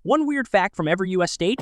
One weird fact from every U.S. state: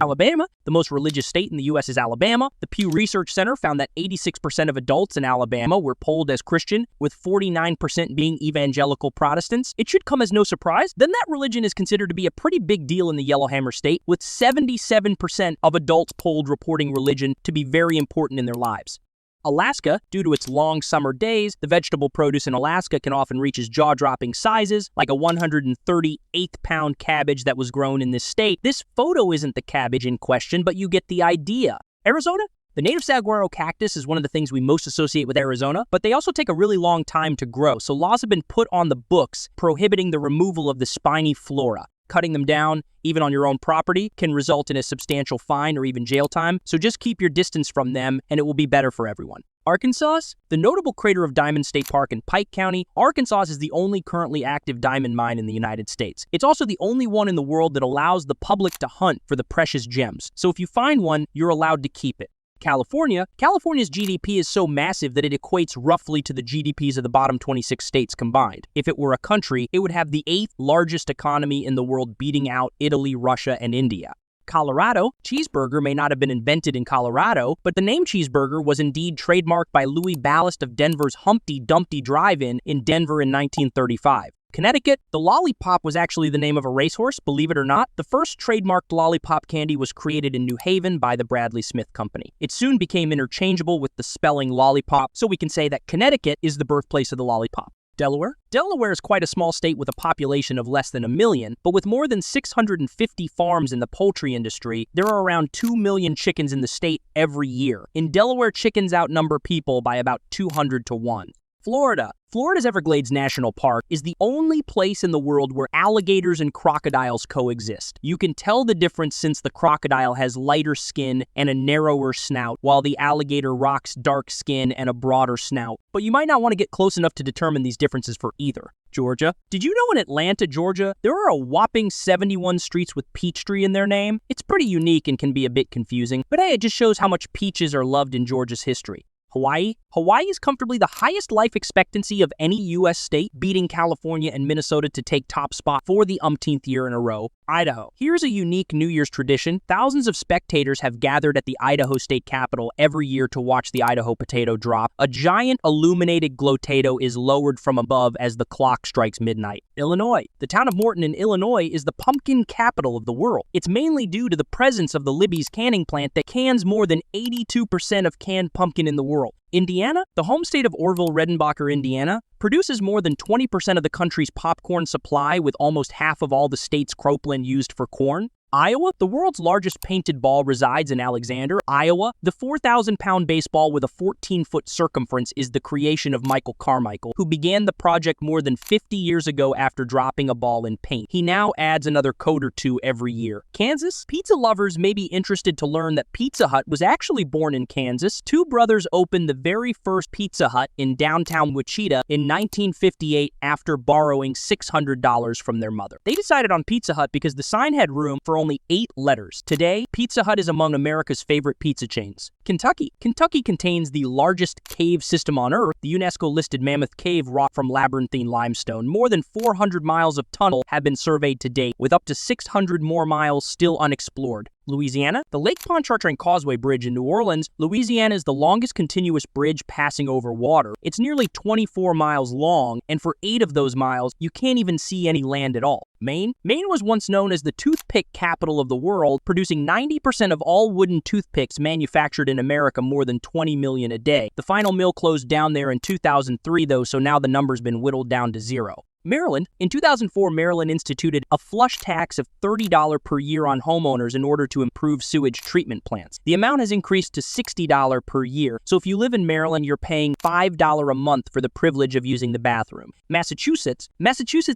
Alabama, the most religious state in the U.S. is Alabama. The Pew Research Center found that 86% of adults in Alabama were polled as Christian, with 49% being evangelical Protestants. It should come as no surprise, then that religion is considered to be a pretty big deal in the Yellowhammer State, with 77% of adults polled reporting religion to be very important in their lives. Alaska, due to its long summer days, the vegetable produce in Alaska can often reach its jaw-dropping sizes, like a 138-pound cabbage that was grown in this state. This photo isn't the cabbage in question, but you get the idea. Arizona? The native saguaro cactus is one of the things we most associate with Arizona, but they also take a really long time to grow, so laws have been put on the books prohibiting the removal of the spiny flora. Cutting them down, even on your own property, can result in a substantial fine or even jail time, so just keep your distance from them and it will be better for everyone. Arkansas? The notable crater of Diamond State Park in Pike County, Arkansas is the only currently active diamond mine in the United States. It's also the only one in the world that allows the public to hunt for the precious gems, so if you find one, you're allowed to keep it. California's GDP is so massive that it equates roughly to the GDPs of the bottom 26 states combined. If it were a country, it would have the 8th largest economy in the world, beating out Italy, Russia, and India. Colorado, cheeseburger may not have been invented in Colorado, but the name cheeseburger was indeed trademarked by Louis Ballast of Denver's Humpty Dumpty Drive-In in Denver in 1935. Connecticut, the lollipop was actually the name of a racehorse, believe it or not. The first trademarked lollipop candy was created in New Haven by the Bradley Smith Company. It soon became interchangeable with the spelling lollipop, so we can say that Connecticut is the birthplace of the lollipop. Delaware? Delaware is quite a small state with a population of less than 1 million, but with more than 650 farms in the poultry industry, there are around 2 million chickens in the state every year. In Delaware, chickens outnumber people by about 200 to 1. Florida's Everglades National Park is the only place in the world where alligators and crocodiles coexist. You can tell the difference since the crocodile has lighter skin and a narrower snout, while the alligator rocks dark skin and a broader snout. But you might not want to get close enough to determine these differences for either. Georgia? Did you know in Atlanta, Georgia, there are a whopping 71 streets with Peachtree in their name? It's pretty unique and can be a bit confusing, but hey, it just shows how much peaches are loved in Georgia's history. Hawaii is comfortably the highest life expectancy of any U.S. state, beating California and Minnesota to take top spot for the umpteenth year in a row. Idaho. Here's a unique New Year's tradition. Thousands of spectators have gathered at the Idaho State Capitol every year to watch the Idaho potato drop. A giant illuminated glow-tato is lowered from above as the clock strikes midnight. Illinois. The town of Morton in Illinois is the pumpkin capital of the world. It's mainly due to the presence of the Libby's canning plant that cans more than 82% of canned pumpkin in the world. Indiana, the home state of Orville Redenbacher, Indiana, produces more than 20% of the country's popcorn supply, with almost half of all the state's cropland used for corn. Iowa, the world's largest painted ball resides in Alexander, Iowa. The 4,000-pound baseball with a 14-foot circumference is the creation of Michael Carmichael, who began the project more than 50 years ago after dropping a ball in paint. He now adds another coat or two every year. Kansas? Pizza lovers may be interested to learn that Pizza Hut was actually born in Kansas. Two brothers opened the very first Pizza Hut in downtown Wichita in 1958 after borrowing $600 from their mother. They decided on Pizza Hut because the sign had room for only 8 letters. Today, Pizza Hut is among America's favorite pizza chains. Kentucky contains the largest cave system on Earth, the UNESCO-listed Mammoth Cave wrought from labyrinthine limestone. More than 400 miles of tunnel have been surveyed to date, with up to 600 more miles still unexplored. Louisiana? The Lake Pontchartrain Causeway Bridge in New Orleans, Louisiana is the longest continuous bridge passing over water. It's nearly 24 miles long, and for 8 of those miles, you can't even see any land at all. Maine was once known as the toothpick capital of the world, producing 90% of all wooden toothpicks manufactured in America, more than 20 million a day. The final mill closed down there in 2003, though, so now the number's been whittled down to 0. Maryland. In 2004, Maryland instituted a flush tax of $30 per year on homeowners in order to improve sewage treatment plants. The amount has increased to $60 per year, so if you live in Maryland, you're paying $5 a month for the privilege of using the bathroom. Massachusetts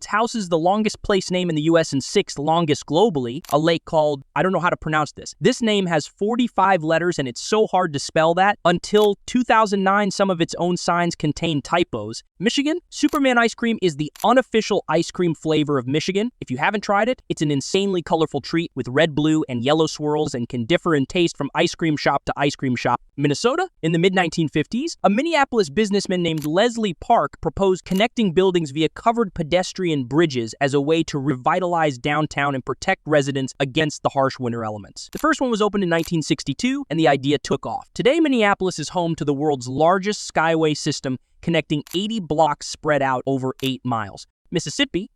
houses the longest place name in the U.S. and 6th longest globally, a lake called, I don't know how to pronounce this. This name has 45 letters, and it's so hard to spell that. Until 2009, some of its own signs contained typos. Michigan, Superman ice cream is the unofficial ice cream flavor of Michigan. If you haven't tried it, it's an insanely colorful treat with red, blue, and yellow swirls and can differ in taste from ice cream shop to ice cream shop. Minnesota? In the mid-1950s, a Minneapolis businessman named Leslie Park proposed connecting buildings via covered pedestrian bridges as a way to revitalize downtown and protect residents against the harsh winter elements. The first one was opened in 1962, and the idea took off. Today, Minneapolis is home to the world's largest skyway system, connecting 80 blocks spread out over 8 miles. Mississippi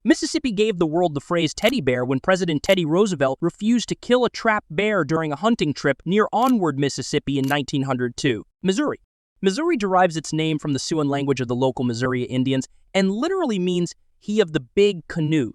gave the world the phrase teddy bear when President Teddy Roosevelt refused to kill a trapped bear during a hunting trip near Onward, Mississippi in 1902. Missouri derives its name from the Siouan language of the local Missouri Indians and literally means he of the big canoe.